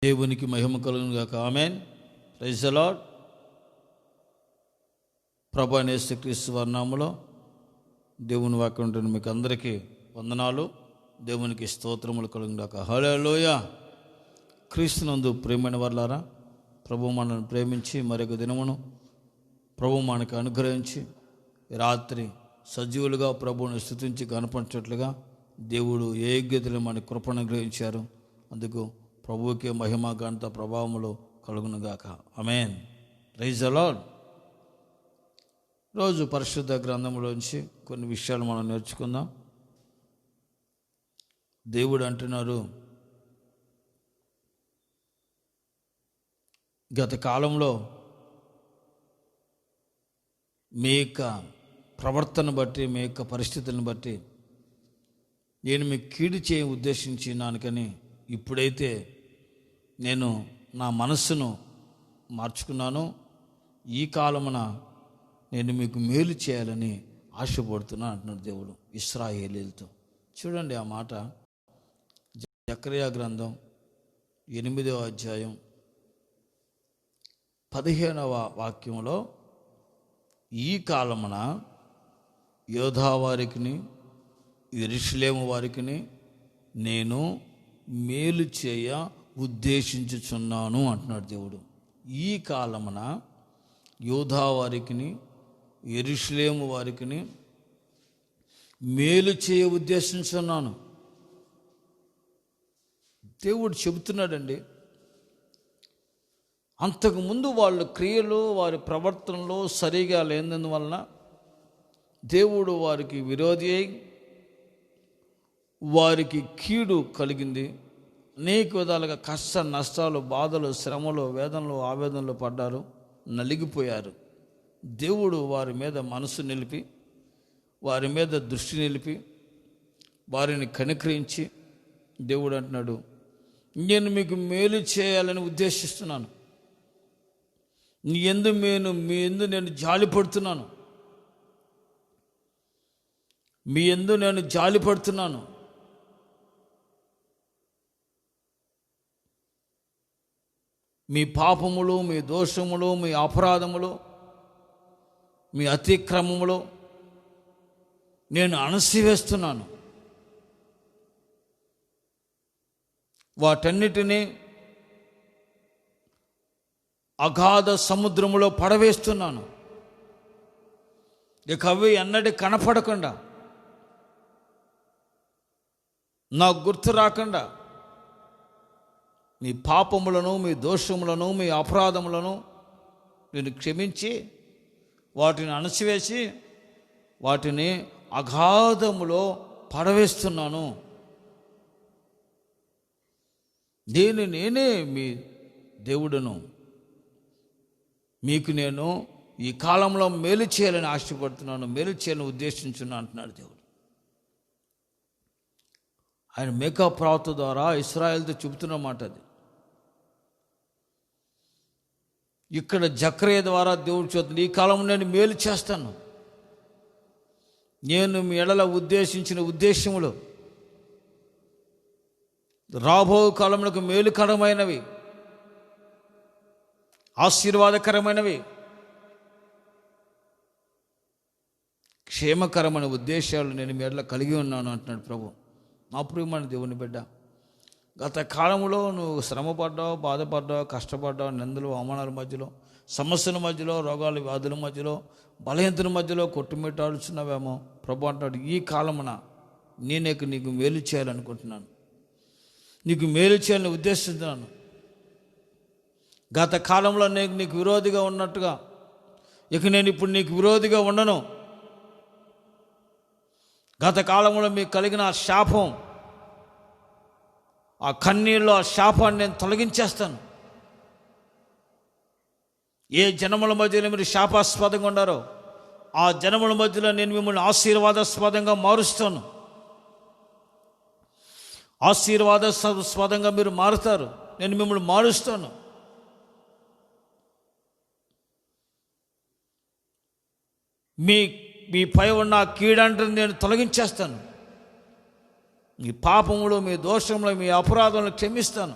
దేవునికి మహిమ కలుగును గాక. ఆమేన్. Praise the Lord. ప్రభువైన యేసుక్రీస్తు వారి నామములో దేవుని వాక్యం ఉంటున్న మీకు అందరికీ వందనాలు. దేవునికి స్తోత్రములు కలుగును గాక. హల్లెలూయా. క్రీస్తునందు ప్రియమైన వారలారా, ప్రభువు మనల్ని ప్రేమించి మరొక దినమును ప్రభువు మనకు అనుగ్రహించి రాత్రి సజీవులుగా ప్రభువును స్తుతించి కనపరిచేట్లుగా దేవుడు ఏ యోగ్యతలు మన కృపను గ్రహించారు. అందుకు ప్రభువుకే మహిమ ఘనత ప్రభావములు కలుగునుగాక. ఆమేన్. Praise the Lord. రోజు పరిశుద్ధ గ్రంథంలోంచి కొన్ని విషయాలు మనం నేర్చుకుందాం. దేవుడు అంటున్నారు, గత కాలంలో మీ యొక్క ప్రవర్తన బట్టి, మీ యొక్క పరిస్థితులను బట్టి నేను మీకు కీడు చేయ ఉద్దేశించినాను, కానీ ఇప్పుడైతే నేను నా మనస్సును మార్చుకున్నాను. ఈ కాలమున నేను మీకు మేలు చేయాలని ఆశపడుతున్నా అంటున్నాడు దేవుడు ఇశ్రాయేలీలతో. చూడండి ఆ మాట, జకర్యా గ్రంథం 8వ అధ్యాయం 15వ వాక్యంలో, ఈ కాలమున యోధా వారికిని యెరూషలేము వారికిని నేను మేలు చేయ ఉద్దేశించుచున్నాను అంటున్నాడు దేవుడు. ఈ కాలమున యోధా వారికిని యెరూషలేము వారికిని మేలు చేయ ఉద్దేశించున్నాను. దేవుడు చెబుతున్నాడండి. అంతకుముందు వాళ్ళ క్రియలు, వారి ప్రవర్తనలో సరిగా లేనందువలన దేవుడు వారికి విరోధి అయి వారికి కీడు కలిగింది. అనేక విధాలుగా కష్ట నష్టాలు, బాధలు, శ్రమలు, వేదనలు, ఆవేదనలు పడ్డారు, నలిగిపోయారు. దేవుడు వారి మీద మనసు నిలిపి, వారి మీద దృష్టి నిలిపి, వారిని కనికరించి దేవుడు అంటున్నాడు, నేను మీకు మేలు చేయాలని ఉద్దేశిస్తున్నాను. మీ యందు నేను జాలిపడుతున్నాను. మీ యందు నేను జాలిపడుతున్నాను. మీ పాపములు, మీ దోషములు, మీ అపరాధములు, మీ అతిక్రమములు నేను అణసివేస్తున్నాను. వాటన్నిటినీ అగాధ సముద్రములో పడవేస్తున్నాను. ఇక అవి ఎన్నటి కనపడకుండా, నాకు గుర్తు రాకుండా మీ పాపములను, మీ దోషములను, మీ అపరాధములను నేను క్షమించి వాటిని అణచివేసి వాటిని అగాధములో పడవేస్తున్నాను. నేనే మీ దేవుడును. మీకు నేను ఈ కాలంలో మేలు చేయాలని ఆశపడుతున్నాను, మేలు చేయాలని ఉద్దేశించున్నాను అంటున్నాడు దేవుడు. ఆయన మీకా ప్రవక్త ద్వారా ఇశ్రాయేలుతో చెబుతున్న మాట అది. ఇక్కడ జకర్యా ద్వారా దేవుడు చెబుతుంది, ఈ కాలంలో నేను మేలు చేస్తాను. నేను మీ ఎడల ఉద్దేశించిన ఉద్దేశములు రాబో కాలములకు మేలుకరమైనవి, ఆశీర్వాదకరమైనవి, క్షేమకరమైన ఉద్దేశాలు నేను మీ ఎడల కలిగి ఉన్నాను అంటున్నాడు ప్రభు. నా ప్రియమైన దేవుని బిడ్డ, గత కాలంలో నువ్వు శ్రమపడ్డావు, బాధపడ్డావు, కష్టపడ్డావు, నిందలు, అవమానాల మధ్యలో, సమస్యల మధ్యలో, రోగాలు, వ్యాధుల మధ్యలో, బలహీనతల మధ్యలో కొట్టుమిట్టాడుచున్నావేమో. ప్రభు అంటాడు, ఈ కాలమున నేనే నీకు మేలు చేయాలనుకుంటున్నాను, నీకు మేలు చేయాలని ఉద్దేశిస్తున్నాను. గత కాలంలో నేను నీకు విరోధిగా ఉన్నట్టుగా ఇక నేను ఇప్పుడు నీకు విరోధిగా ఉండను. గత కాలంలో మీకు కలిగిన ఆ శాపం, ఆ కన్నీళ్ళు, ఆ శాపాన్ని నేను తొలగించేస్తాను. ఏ జనముల మధ్యలో మీరు శాపాస్పదంగా ఉన్నారో ఆ జనముల మధ్యలో నేను మిమ్మల్ని ఆశీర్వాదాస్పదంగా మారుస్తాను. ఆశీర్వాదాస్పదంగా మీరు మారుతారు, నేను మిమ్మల్ని మారుస్తాను. మీ పై ఉన్న కీడంటని నేను తొలగించేస్తాను. మీ పాపములు, మీ దోషములు, మీ అపరాధములను క్షమిస్తాను.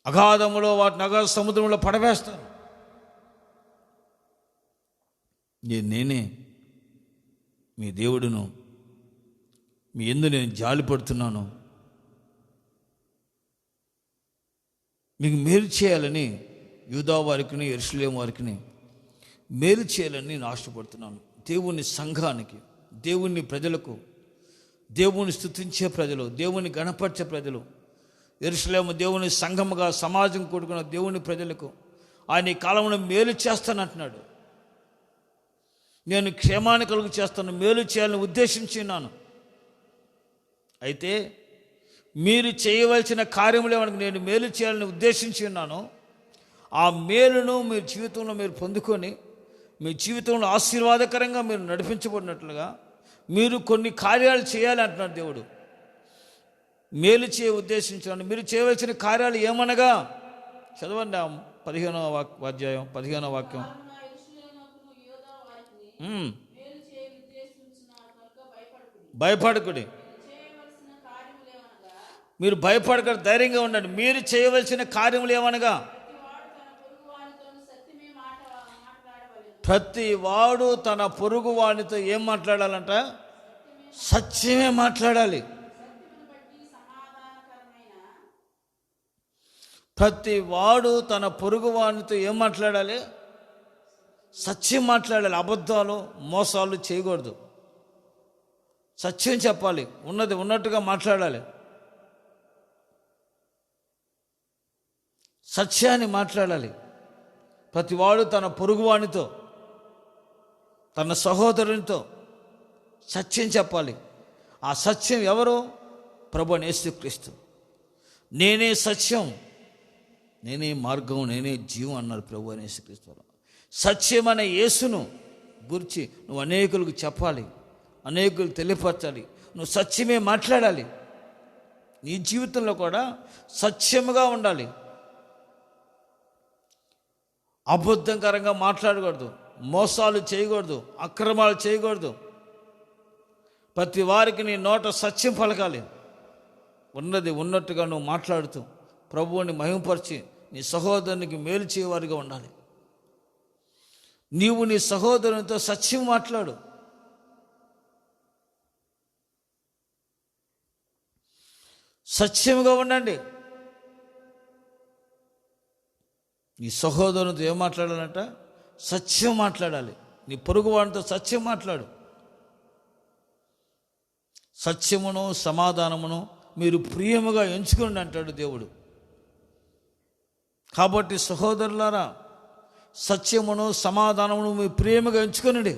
అగాధములో వాటిని అగాధ సముద్రంలో పడవేస్తాను. నేనే మీ దేవుడును, మీ యందు నేను జాలి పడుతున్నాను, మీకు మేలు చేయాలని యూదా వారికి యెరూషలేము వారికి మేలు చేయాలని నేను ఆశపడుతున్నాను. దేవుని సంఘానికి, దేవుని ప్రజలకు, దేవుని స్తుతించే ప్రజలు, దేవుని గణపరిచే ప్రజలు, యెరూషలేము దేవుని సంఘముగా సమాజం కూడుకున్న దేవుని ప్రజలకు ఆయన ఈ కాలంలో మేలు చేస్తానంటున్నాడు. నేను క్షేమాన్ని కలుగు చేస్తాను, మేలు చేయాలని ఉద్దేశించి ఉన్నాను. అయితే మీరు చేయవలసిన కార్యములు ఏమనగా నేను మేలు చేయాలని ఉద్దేశించి ఉన్నాను. ఆ మేలును మీ జీవితంలో మీరు పొందుకొని మీ జీవితంలో ఆశీర్వాదకరంగా మీరు నడిపించబడినట్లుగా మీరు కొన్ని కార్యాలు చేయాలి అంటున్నాడు దేవుడు. మేలు చేయ ఉద్దేశించాను. మీరు చేయవలసిన కార్యాలు ఏమనగా చదవండి 15వ అధ్యాయం 15వ వాక్యం. భయపడకుడి, మీరు భయపడక ధైర్యంగా ఉండండి. మీరు చేయవలసిన కార్యములు ఏమనగా ప్రతి వాడు తన పొరుగు వానితో ఏం మాట్లాడాలంట? సత్యమే మాట్లాడాలి. ప్రతి వాడు తన పొరుగు వానితో ఏం మాట్లాడాలి? సత్యం మాట్లాడాలి. అబద్ధాలు మోసాలు చేయకూడదు. సత్యం చెప్పాలి, ఉన్నది ఉన్నట్టుగా మాట్లాడాలి, సత్యాన్ని మాట్లాడాలి. ప్రతివాడు తన పొరుగువానితో, తన సహోదరునితో సత్యం చెప్పాలి. ఆ సత్యం ఎవరు? ప్రభువైన యేసుక్రీస్తు. నేనే సత్యం, నేనే మార్గం, నేనే జీవం అన్నారు ప్రభువైన యేసుక్రీస్తు. సత్యం అనే యేసును గురించి నువ్వు అనేకులకు చెప్పాలి, అనేకులు తెలియపరచాలి. నువ్వు సత్యమే మాట్లాడాలి. నీ జీవితంలో కూడా సత్యముగా ఉండాలి. అబద్ధకరంగా మాట్లాడకూడదు, మోసాలు చేయకూడదు, అక్రమాలు చేయకూడదు. ప్రతి వారికి నీ నోట సత్యం పలకాలి. ఉన్నది ఉన్నట్టుగా నువ్వు మాట్లాడుతూ ప్రభువుని మహిమపరిచి నీ సహోదరునికి మేలు చేయవారిగా ఉండాలి. నీవు నీ సహోదరునితో సత్యం మాట్లాడు. సత్యముగా ఉండండి. నీ సహోదరునితో ఏం మాట్లాడాలంట? సత్యం మాట్లాడాలి. నీ పొరుగు వాడితో సత్యం మాట్లాడు. సత్యమును సమాధానమును మీరు ప్రియముగా ఎంచుకోండి అంటాడు దేవుడు. కాబట్టి సహోదరులారా, సత్యమును సమాధానమును మీరు ప్రియముగా ఎంచుకొనండి.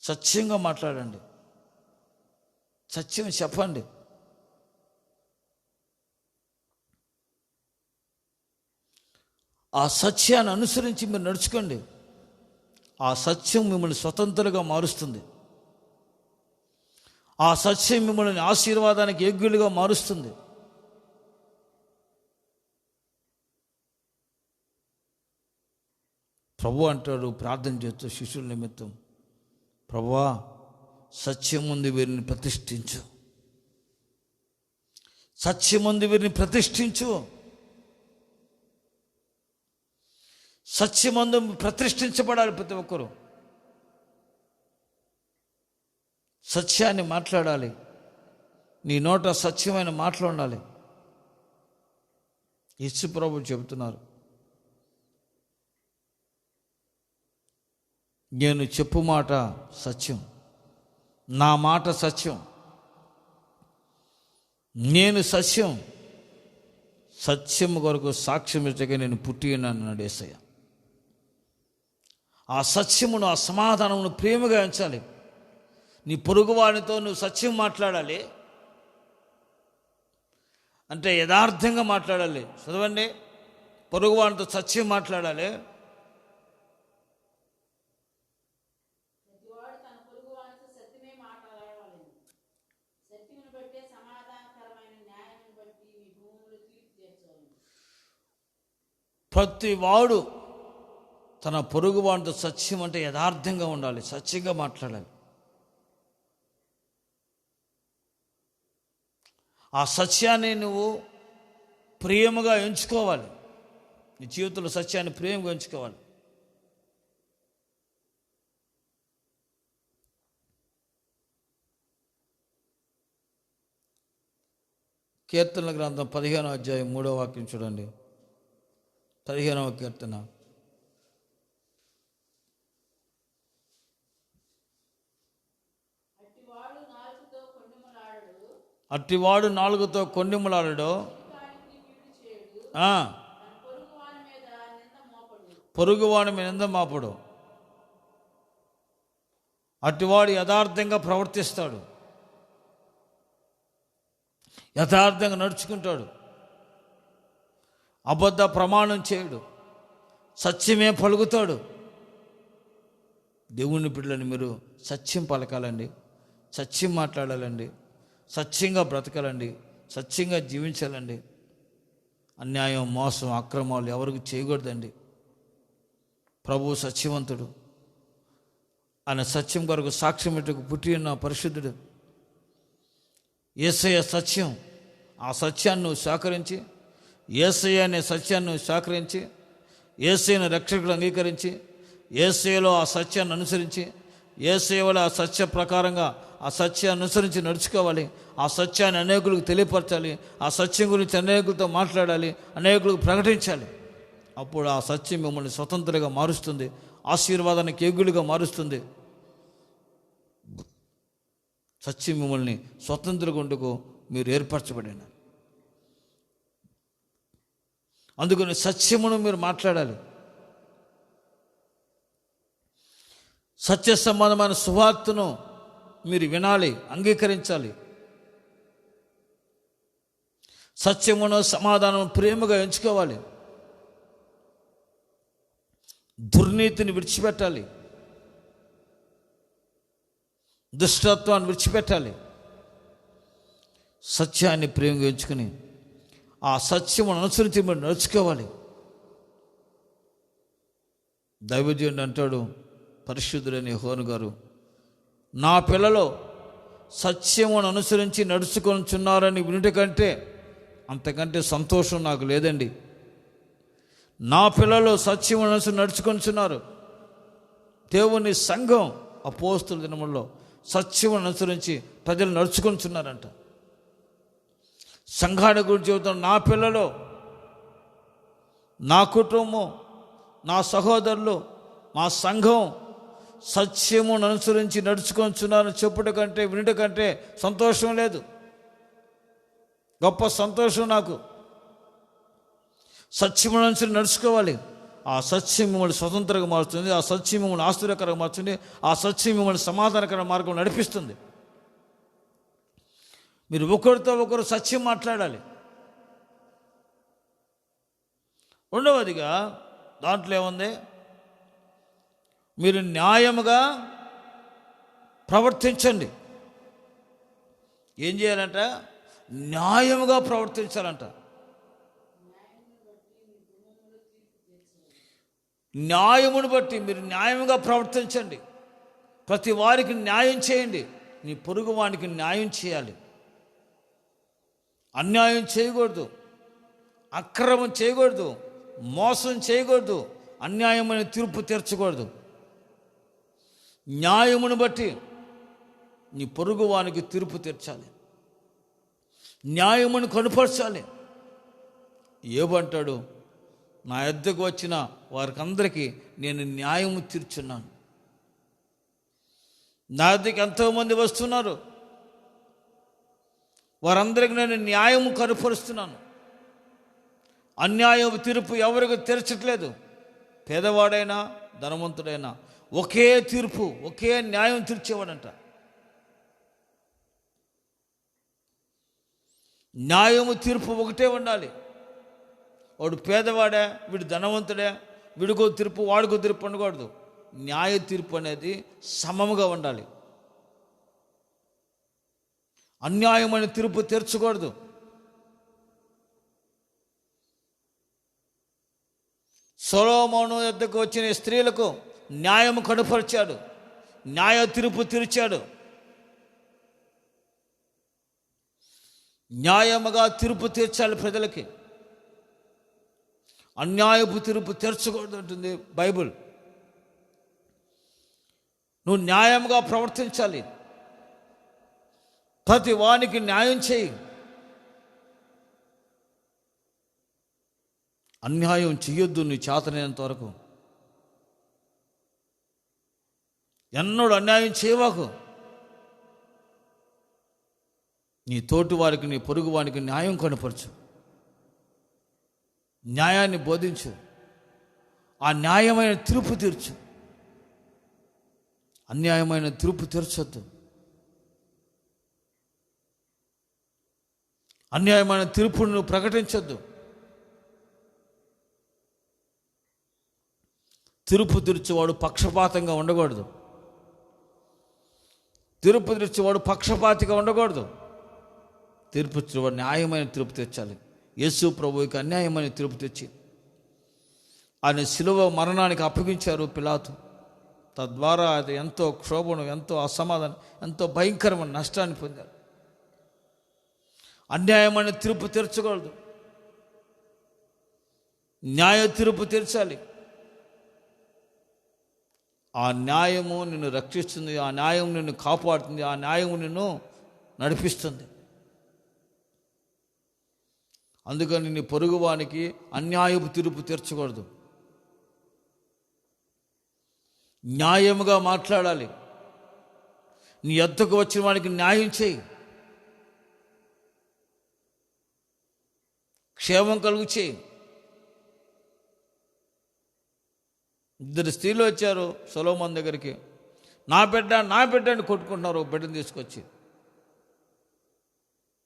సత్యంగా మాట్లాడండి, సత్యం చెప్పండి. ఆ సత్యాన్ని అనుసరించి మీరు నడుచుకోండి. ఆ సత్యం మిమ్మల్ని స్వతంత్రంగా మారుస్తుంది. ఆ సత్యం మిమ్మల్ని ఆశీర్వాదానికి యోగ్యులుగా మారుస్తుంది. ప్రభు అంటాడు ప్రార్థన చేస్తూ శిష్యుల నిమిత్తం, ప్రభువా సత్యం ముందు వీరిని ప్రతిష్ఠించు, సత్యం ముందు వీరిని ప్రతిష్ఠించు. సత్యమందు ప్రతిష్ఠించబడాలి. ప్రతి ఒక్కరూ సత్యాన్ని మాట్లాడాలి. నీ నోట సత్యమైన మాటలు ఉండాలి. యేసు ప్రభువు చెబుతున్నారు, నేను చెప్పు మాట సత్యం, నా మాట సత్యం, నేను సత్యం, సత్యం కొరకు సాక్ష్యం ఇచ్చగా నేను పుట్టి ఉన్నాను యేసయ్య. ఆ సత్యమును, ఆ సమాధానమును ప్రేమగా ఎంచాలి. నీ పొరుగువానితో నువ్వు సత్యం మాట్లాడాలి అంటే యథార్థంగా మాట్లాడాలి. చదవండి, పొరుగువానితో సత్యం మాట్లాడాలి. ప్రతి వాడు తన పొరుగువానితో సత్యం అంటే యథార్థంగా ఉండాలి, సత్యంగా మాట్లాడాలి. ఆ సత్యాన్ని నువ్వు ప్రియముగా ఎంచుకోవాలి. నీ జీవితంలో సత్యాన్ని ప్రియముగా ఎంచుకోవాలి. కీర్తనల గ్రంథం 15వ అధ్యాయం 3వ వాక్యం చూడండి. 15వ కీర్తన. అట్టివాడు నాలుగుతో కొండిములాడడు, పొరుగువాని మీద నింద మోపడు. అట్టివాడు యథార్థంగా ప్రవర్తిస్తాడు, యథార్థంగా నడుచుకుంటాడు, అబద్ధ ప్రమాణం చేయడు, సత్యమే పలుకుతాడు. దేవుని బిడ్డలని మీరు సత్యం పలకాలండి, సత్యం మాట్లాడాలండి, సత్యంగా బ్రతకాలండి, సత్యంగా జీవించాలండి. అన్యాయం, మోసం, అక్రమాలు ఎవరికి చేయకూడదండి. ప్రభువు సత్యవంతుడు. ఆయన సత్యం కొరకు సాక్ష్యం పెట్టుకు పుట్టి ఉన్న పరిశుద్ధుడు. యేసయ్య సత్యం. ఆ సత్యాన్ని నువ్వు సహకరించి, యేసయ్య అనే సత్యాన్ని నువ్వు సహకరించి, యేసయ్యను రక్షకుడు అంగీకరించి, యేసయ్యలో ఆ సత్యాన్ని అనుసరించి, యేసయ్యలో ఆ సత్య ప్రకారంగా ఆ సత్యాన్ని అనుసరించి నడుచుకోవాలి. ఆ సత్యాన్ని అనేకులకు తెలియపరచాలి. ఆ సత్యం గురించి అనేకులతో మాట్లాడాలి, అనేకులకు ప్రకటించాలి. అప్పుడు ఆ సత్యం మిమ్మల్ని స్వతంత్రంగా మారుస్తుంది, ఆశీర్వాదానికి యోగ్యులుగా మారుస్తుంది. సత్యం మిమ్మల్ని స్వతంత్రంగా ఉండుకు మీరు ఏర్పరచబడిన. అందుకని సత్యమును మీరు మాట్లాడాలి. సత్య సంబంధమైన సువార్తను మీరు వినాలి, అంగీకరించాలి. సత్యమును సమాధానం ప్రేమగా ఎంచుకోవాలి. దుర్నీతిని విడిచిపెట్టాలి, దుష్టత్వాన్ని విడిచిపెట్టాలి. సత్యాన్ని ప్రేమగా ఎంచుకుని ఆ సత్యమును అనుసరించి మీరు నడుచుకోవాలి. దైవజనుడు అంటాడు, పరిశుద్ధుడైన యెహోవా గారు, నా పిల్లలు సత్యమును అనుసరించి నడుచుకొనుచున్నారని వినుట కంటే అంతకంటే సంతోషం నాకు లేదండి. నా పిల్లలు సత్యమును అనుసరించి నడుచుకొనుచున్నారు. దేవుని సంఘం అపోస్తుల దినముల్లో సత్యమును అనుసరించి ప్రజలు నడుచుకొనుచున్నారంట. సంఘాన్ని గురించి చెబుతాను. నా పిల్లలు, నా కుటుంబం, నా సహోదరులు, మా సంఘం సత్యమును అనుసరించి నడుచుకొనుచున్నారని చెప్పుట కంటే వినుట కంటే సంతోషం లేదు. గొప్ప సంతోషం నాకు. సత్యమును అనుసరించి నడుచుకోవాలి. ఆ సత్యం మిమ్మల్ని స్వతంత్రంగా మారుస్తుంది, ఆ సత్యం మిమ్మల్ని ఆశ్చర్యకరంగా మార్చుతుంది, ఆ సత్యం మిమ్మల్ని సమాధానకర మార్గం నడిపిస్తుంది. మీరు ఒకరితో ఒకరు సత్యం మాట్లాడాలి. రెండవదిగా దాంట్లో ఏముంది? మీరు న్యాయముగా ప్రవర్తించండి. ఏం చేయాలంట? న్యాయముగా ప్రవర్తించాలంట. న్యాయమును బట్టి మీరు న్యాయంగా ప్రవర్తించండి. ప్రతి వారికి న్యాయం చేయండి. నీ పొరుగు వానికి న్యాయం చేయాలి. అన్యాయం చేయకూడదు, అక్రమం చేయకూడదు, మోసం చేయకూడదు, అన్యాయమైన తీర్పు తీర్చకూడదు. న్యాయమును బట్టి నీ పొరుగు వానికి తీర్పు తీర్చాలి, న్యాయమును కనుపరచాలి. ఏమంటాడు? నా యొద్దకు వచ్చిన వారికందరికీ నేను న్యాయము తీర్చున్నాను. నా యొద్దకు ఎంతోమంది వస్తున్నారు, వారందరికీ నేను న్యాయము కనుపరుస్తున్నాను. అన్యాయము తీర్పు ఎవరికి తీర్చట్లేదు. పేదవాడైనా ధనవంతుడైనా ఒకే తీర్పు, ఒకే న్యాయం తీర్చేవాడంట. న్యాయము తీర్పు ఒకటే ఉండాలి. వాడు పేదవాడే, వీడు ధనవంతుడే, వీడికో తీర్పు వాడికో తీర్పు ఉండకూడదు. న్యాయ తీర్పు అనేది సమముగా ఉండాలి. అన్యాయమైన తీర్పు తీర్చకూడదు. సొలొమోను యొద్దకు వచ్చిన స్త్రీలకు న్యాయము కనుపరిచాడు, న్యాయ తీర్పు తీర్చాడు. న్యాయముగా తీర్పు తీర్చాలి ప్రజలకి. అన్యాయపు తీర్పు తీర్చకూడదు అంటుంది బైబుల్. నువ్వు న్యాయంగా ప్రవర్తించాలి, ప్రతి వానికి న్యాయం చేయి. అన్యాయం చెయ్యొద్దు నీ చేతనైనంత వరకు. ఎన్నడూ అన్యాయం చేయవాకు. నీ తోటి వారికి, నీ పొరుగు వానికి న్యాయం కనపరచు, న్యాయాన్ని బోధించు, ఆ న్యాయమైన తీర్పు తీర్చు. అన్యాయమైన తీర్పు తీర్చొద్దు. అన్యాయమైన తీర్పును నువ్వు ప్రకటించొద్దు. తీర్పు తీర్చేవాడు పక్షపాతంగా ఉండకూడదు. తీర్పు తీర్చేవాడు పక్షపాతిగా ఉండకూడదు. తీర్పు తీర్చేవాడు న్యాయమైన తీర్పు తెచ్చాలి. యేసు ప్రభువుకి అన్యాయమైన తీర్పు తెచ్చి ఆయన శిలువ మరణానికి అప్పగించారు పిలాతు. తద్వారా అది ఎంతో క్షోభను, ఎంతో అసమాధానం, ఎంతో భయంకరమైన నష్టాన్ని పొందారు. అన్యాయమైన తీర్పు తీర్చకూడదు, న్యాయ తీర్పు తీర్చాలి. ఆ న్యాయము నిన్ను రక్షిస్తుంది, ఆ న్యాయం నిన్ను కాపాడుతుంది, ఆ న్యాయం నిన్ను నడిపిస్తుంది. అందుకని నీ పొరుగువానికి అన్యాయపు తీర్పు తీర్చకూడదు. న్యాయముగా మాట్లాడాలి. నీ యొద్దకు వచ్చిన వానికి న్యాయం చేయి, క్షేమం కలుగు చేయి. ఇద్దరు స్త్రీలు వచ్చారు సొలొమోను దగ్గరికి. నా బిడ్డ అని కొట్టుకుంటున్నారు. బిడ్డను తీసుకొచ్చి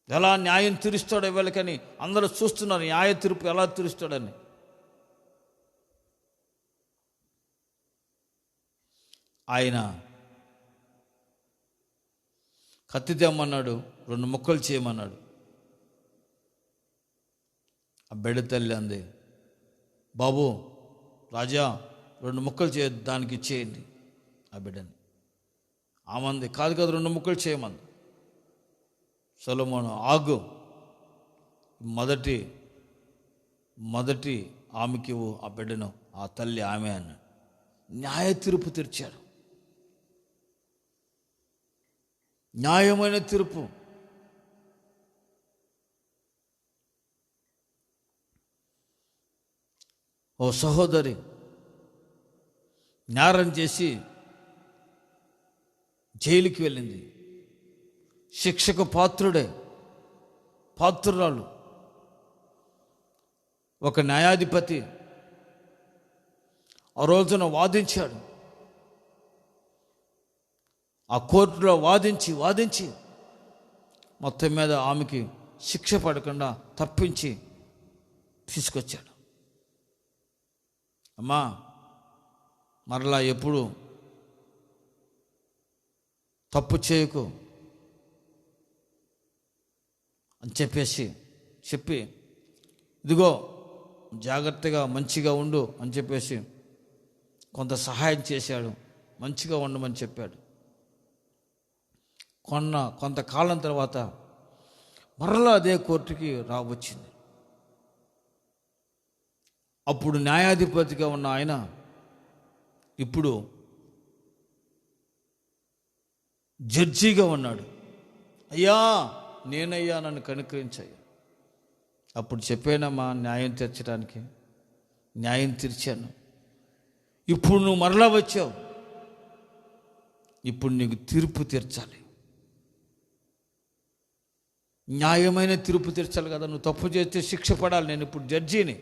ఎలా న్యాయం తీరుస్తాడో వీళ్ళకని అందరూ చూస్తున్నారు, న్యాయ తీర్పు ఎలా తీరుస్తాడని. ఆయన కత్తి తెమ్మన్నాడు, 2 ముక్కలు చేయమన్నాడు. ఆ బిడ్డ తల్లి అంది, బాబు రాజా 2 ముక్కలు దానికి ఇచ్చేయండి ఆ బిడ్డని. ఆమంది కాదు 2 ముక్కలు చేయమంది. సొలొమోను ఆగు, మొదటి ఆమెకి ఆ బిడ్డను. ఆ తల్లి ఆమె అన్నాడు. న్యాయ తీర్పు తీర్చాడు, న్యాయమైన తీర్పు. ఓ సహోదరి నేరం చేసి జైలుకి వెళ్ళింది. శిక్షకు పాత్రురాలు. ఒక న్యాయాధిపతి ఆ రోజున వాదించాడు. ఆ కోర్టులో వాదించి మొత్తం మీద ఆమెకి శిక్ష పడకుండా తప్పించి తీసుకొచ్చాడు. అమ్మా మరలా ఎప్పుడు తప్పు చేయకు అని చెప్పి ఇదిగో జాగ్రత్తగా మంచిగా ఉండు అని చెప్పేసి కొంత సహాయం చేశాడు. మంచిగా ఉండమని చెప్పాడు. కొంతకాలం తర్వాత మరలా అదే కోర్టుకి రావచ్చింది. అప్పుడు న్యాయాధిపతిగా ఉన్న ఆయన ఇప్పుడు జడ్జిగా ఉన్నాడు. అయ్యా నేనయ్యా నన్ను కనుకరించయ్యా. అప్పుడు చెప్పానమ్మా న్యాయం తీర్చడానికి, న్యాయం తీర్చాను. ఇప్పుడు నువ్వు మరలా వచ్చావు, ఇప్పుడు నీకు తీర్పు తీర్చాలి, న్యాయమైన తీర్పు తీర్చాలి కదా. నువ్వు తప్పు చేస్తే శిక్ష పడాలి. నేను ఇప్పుడు జడ్జిని,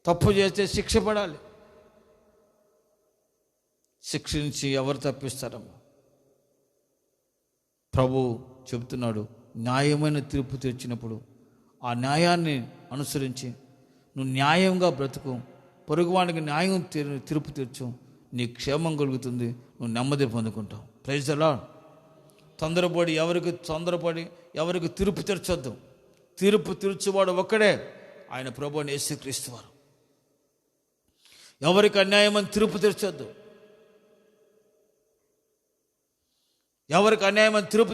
తప్పు చేస్తే శిక్ష పడాలి. శిక్షించి ఎవరు తప్పిస్తారమ్మా? ప్రభు చెబుతున్నాడు, న్యాయమైన తీర్పు తీర్చినప్పుడు ఆ న్యాయాన్ని అనుసరించి నువ్వు న్యాయంగా బ్రతుకు, పొరుగువానికి న్యాయం తీర్పు తీర్చు, నీ క్షేమం కలుగుతుంది, నువ్వు నెమ్మది పొందుకుంటావు. Praise the lord. తొందరపడి ఎవరికి తీర్పు తీర్చొద్దు. తీర్పు తీర్చువాడు ఒక్కడే, ఆయన ప్రభువు యేసుక్రీస్తు వారు. ఎవరికి అన్యాయమని తీర్పు తీర్చొద్దు. ఎవరికి అన్యాయమని తీర్పు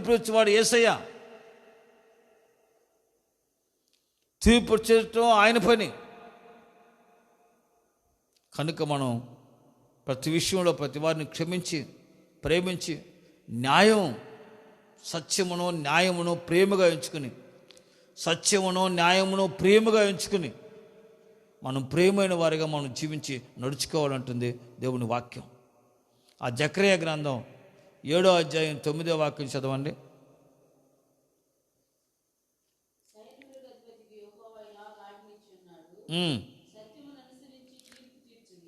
తీర్చేవాడు యేసయ్య. తీర్పు చేయటం ఆయన పని. కనుక మనం ప్రతి విషయంలో ప్రతి వారిని క్షమించి ప్రేమించి న్యాయం సత్యమును న్యాయమును ప్రేమగా ఎంచుకుని, సత్యమును న్యాయమును ప్రేమగా ఎంచుకుని మనం ప్రేమైన వారిగా మనం జీవించి నడుచుకోవాలంటుంది దేవుని వాక్యం. ఆ జకర్యా గ్రంథం 7వ అధ్యాయం 9వ వాక్యం చదవండి.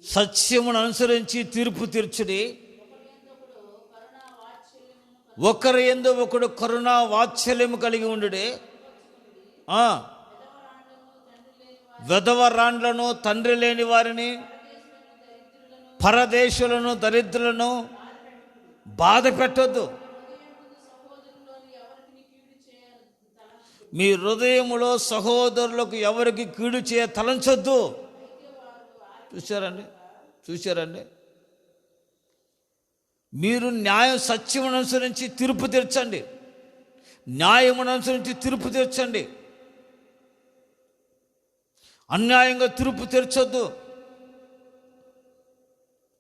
సత్యమును అనుసరించి తీర్పు తీర్చుడి, ఒకరి యందు ఒకడు కరుణా వాత్సల్యము కలిగి ఉండుడి, వెధవరాండ్లను తండ్రి లేని వారిని పరదేశులను దరిద్రులను బాధ పెట్టొద్దు. మీ హృదయములో సహోదరులకు ఎవరికి కీడు చేయ తలంచొద్దు. చూశారండి మీరు న్యాయం సత్యమును అనుసరించి తీర్పు తీర్చండి, న్యాయమును అనుసరించి తీర్పు తీర్చండి. అన్యాయంగా తీర్పు తీర్చొద్దు.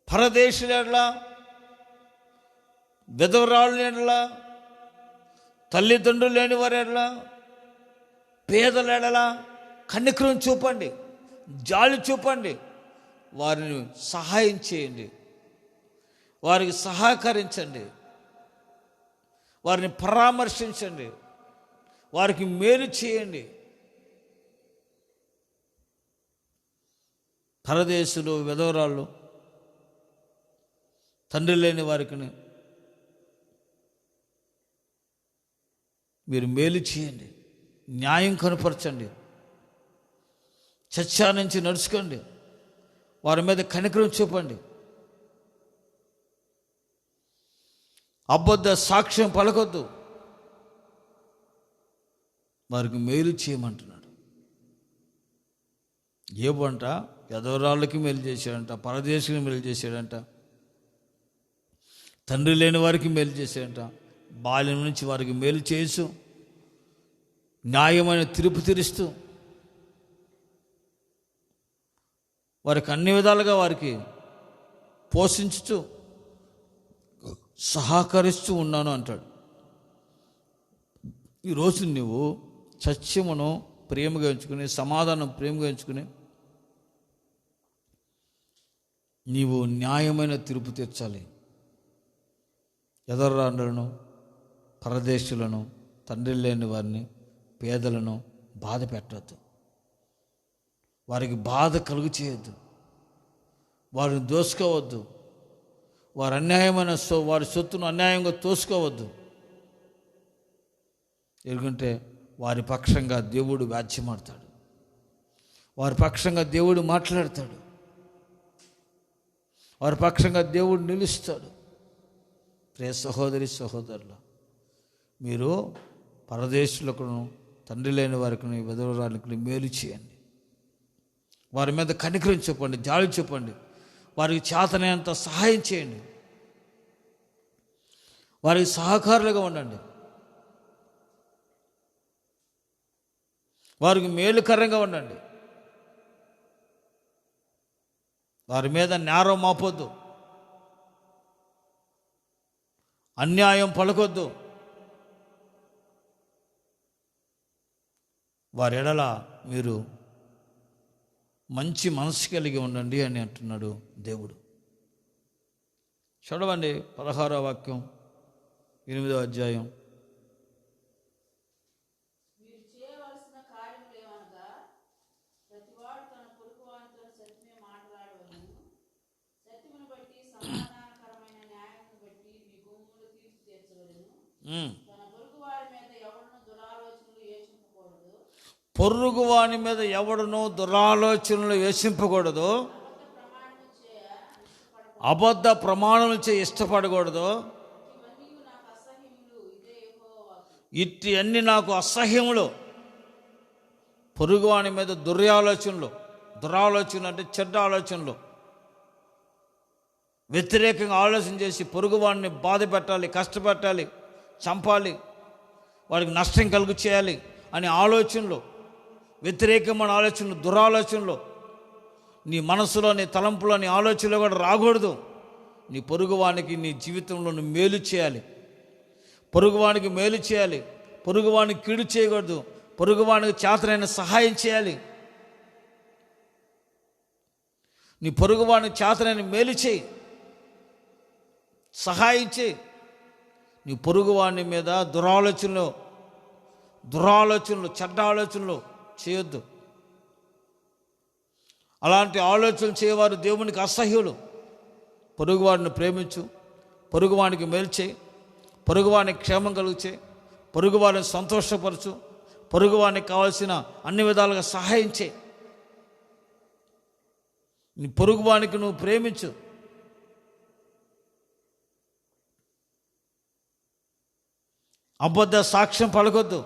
పరదేశుల ఎడల, విధవరాళ్ళ ఎడల, తల్లిదండ్రులు లేని వారి ఎడల, పేదల ఎడల కనికరం చూపండి, జాలి చూపండి, వారిని సహాయం చేయండి, వారికి సహకరించండి, వారిని పరామర్శించండి, వారికి మేలు చేయండి. పరదేశులు, విధవరాళ్ళు, తండ్రి లేని వారికి మీరు మేలు చేయండి, న్యాయం కనపరచండి, చర్చ నుంచి నడుచుకోండి, వారి మీద కనికరం చూపండి. అబద్ధ సాక్ష్యం పలకొద్దు, వారికి మేలు చేయమంటున్నాడు. ఏమంట, ఎదవరాళ్ళకి మేలు చేశాడంట, పరదేశులకు మేలు చేశాడంట, తండ్రి లేని వారికి మేలు చేశాడంట, బాల్యం నుంచి వారికి మేలు చేస్తూ న్యాయమైన తీర్పు తీరుస్తూ వారికి అన్ని విధాలుగా వారికి పోషించుతూ సహకరిస్తూ ఉన్నాను అంటాడు. ఈరోజు నువ్వు సత్యమును ప్రేమగా ఎంచుకుని, సమాధానం ప్రేమగా ఎంచుకుని నీవు న్యాయమైన తీర్పు తీర్చాలి. ఎదరరాండ్లను, పరదేశులను, తండ్రి లేని వారిని, పేదలను బాధ పెట్టద్దు, వారికి బాధ కలుగు చేయొద్దు, వారిని దోసుకోవద్దు, వారి అన్యాయమైన వారి సొత్తును అన్యాయంగా తోసుకోవద్దు. ఎందుకంటే వారి పక్షంగా దేవుడు వ్యాజ్యమాడతాడు, వారి పక్షంగా దేవుడు మాట్లాడతాడు, వారి పక్షంగా దేవుడు నిలుస్తాడు. ప్రియ సహోదరి సహోదరుల, మీరు పరదేశులకు, తండ్రి లేని వారికి, విధవరానికి మేలు చేయండి, వారి మీద కనికరం చెప్పండి, జాలి చెప్పండి, వారికి చేతనైనంత సహాయం చేయండి, వారికి సహకారులుగా ఉండండి, వారికి మేలుకరంగా ఉండండి, వారి మీద నేరం మోపొద్దు, అన్యాయం పలకొద్దు, వారి ఎడల మీరు మంచి మనసు కలిగి ఉండండి అని అంటున్నాడు దేవుడు. చూడవండి 16వ వాక్యం 8వ అధ్యాయం. పొరుగు వాని మీద ఎవడునూ దురాలోచనలు యోచింపకూడదు, అబద్ధ ప్రమాణములు చే ఇష్టపడకూడదు. ఇట్టి అన్ని నాకు అసహ్యములు. పొరుగు వాని మీద దురాలోచనలు అంటే చెడ్డ ఆలోచనలు, వ్యతిరేకంగా ఆలోచన చేసి పొరుగు వాడిని బాధ పెట్టాలి, కష్టపెట్టాలి, చంపాలి, వాడికి నష్టం కలుగు చేయాలి అనే ఆలోచనలు, వ్యతిరేకమైన ఆలోచనలు, దురాలోచనలు నీ మనసులో, నీ తలంపులో, నీ ఆలోచనలో కూడా రాకూడదు. నీ పొరుగువానికి నీ జీవితంలో నువ్వు మేలు చేయాలి. పొరుగువానికి మేలు చేయాలి. పొరుగువానికి కీడు చేయకూడదు. పొరుగువానికి చేతనైన సహాయం చేయాలి. నీ పొరుగువానికి చేతనైన మేలు చేయి, సహాయం చేయి. నీ పొరుగువాని మీద దురాలోచనలు, చెడ్డ ఆలోచనలు చేయొద్దు. అలాంటి ఆలోచనలు చేయవారు దేవునికి అసహ్యులు. పొరుగువాడిని ప్రేమించు, పొరుగువానికి మేలు చేయి, పొరుగువానికి క్షేమం కలుగు చేయి, పొరుగువారిని సంతోషపరచు, పొరుగువానికి కావాల్సిన అన్ని విధాలుగా సహాయం చేయి. నీ పొరుగువానికి నువ్వు ప్రేమించు. అబద్ధ సాక్ష్యం పలకొద్దు.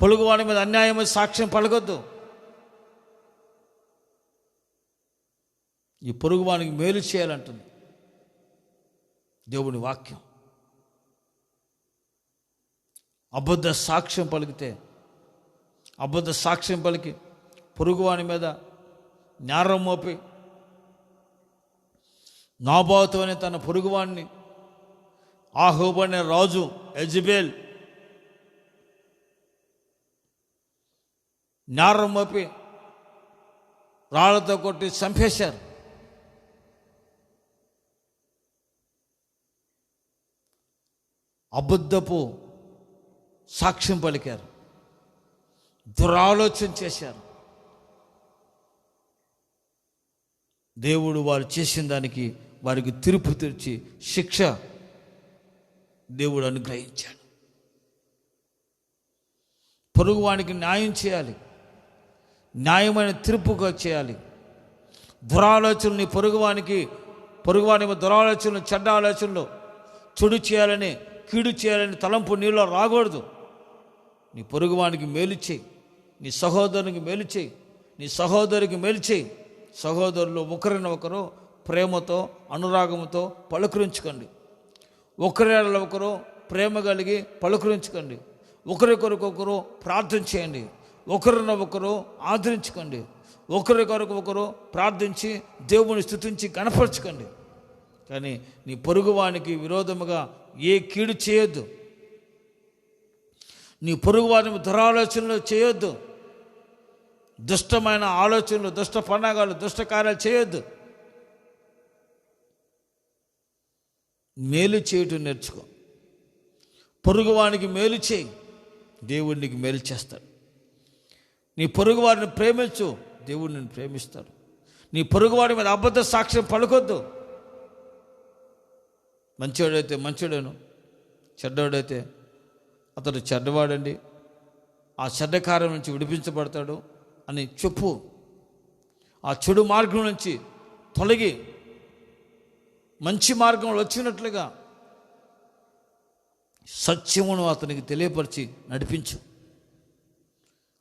పొరుగువాని మీద అన్యాయమైన సాక్ష్యం పలకొద్దు. ఈ పొరుగువానికి మేలు చేయాలంటుంది దేవుని వాక్యం. అబద్ధ సాక్ష్యం పలికి పొరుగువాని మీద నేరం మోపి, నాబాతు అనే తన పొరుగువాడిని, ఆహోబు అనే రాజు, యెజెబెల్ నేరం మోపి రాళ్లతో కొట్టి చంపేశారు. అబద్ధపు సాక్ష్యం పలికారు, దురాలోచన చేశారు. దేవుడు వారు చేసిన దానికి వారికి తీర్పు తీర్చి శిక్ష దేవుడు అనుగ్రహించాడు. పొరుగువానికి న్యాయం చేయాలి, న్యాయమైన తీర్పుగా చేయాలి. దురాలోచనలు నీ పొరుగువాని దురాలోచనలు, చెడ్డ ఆలోచనలు, చెడు చేయాలని, కీడు చేయాలని తలంపు నీలో రాకూడదు. నీ పొరుగువానికి మేలు చేయి, నీ సహోదరునికి మేలు చేయి, నీ సహోదరికి మేలు చేయి. సహోదరులు ఒకరినొకరు ప్రేమతో, అనురాగంతో పలుకరించుకోండి. ఒకరిలో ఒకరు ప్రేమ కలిగి పలుకరించుకోండి. ఒకరికొరకొకరు ప్రార్థన చేయండి. ఒకరినొకరు ఆదరించుకోండి. ఒకరికొరకొకరు ప్రార్థించి దేవుని స్తుతించి కనపరచుకోండి. కానీ నీ పొరుగువానికి విరోధముగా ఏ కీడు చేయొద్దు. నీ పొరుగువాని దురాలోచనలు చేయొద్దు. దుష్టమైన ఆలోచనలు, దుష్ట పన్నాగాలు, దుష్ట కార్యాలు చేయొద్దు. మేలు చేయటం నేర్చుకో. పొరుగువానికి మేలు చేయి, దేవుడు నీకు మేలు చేస్తాడు. నీ పొరుగువారిని ప్రేమించు, దేవుడు నిన్ను ప్రేమిస్తాడు. నీ పొరుగువాడి మీద అబద్ధ సాక్ష్యం పలుకొద్దు. మంచివాడైతే మంచివాడను, చెడ్డవాడైతే అతడు చెడ్డవాడండి, ఆ చెడ్డ కార్యం నుంచి విడిపించబడతాడు అని చెప్పు. ఆ చెడు మార్గం నుంచి తొలగి మంచి మార్గంలో వచ్చినట్లుగా సత్యమును అతనికి తెలియపరిచి నడిపించు.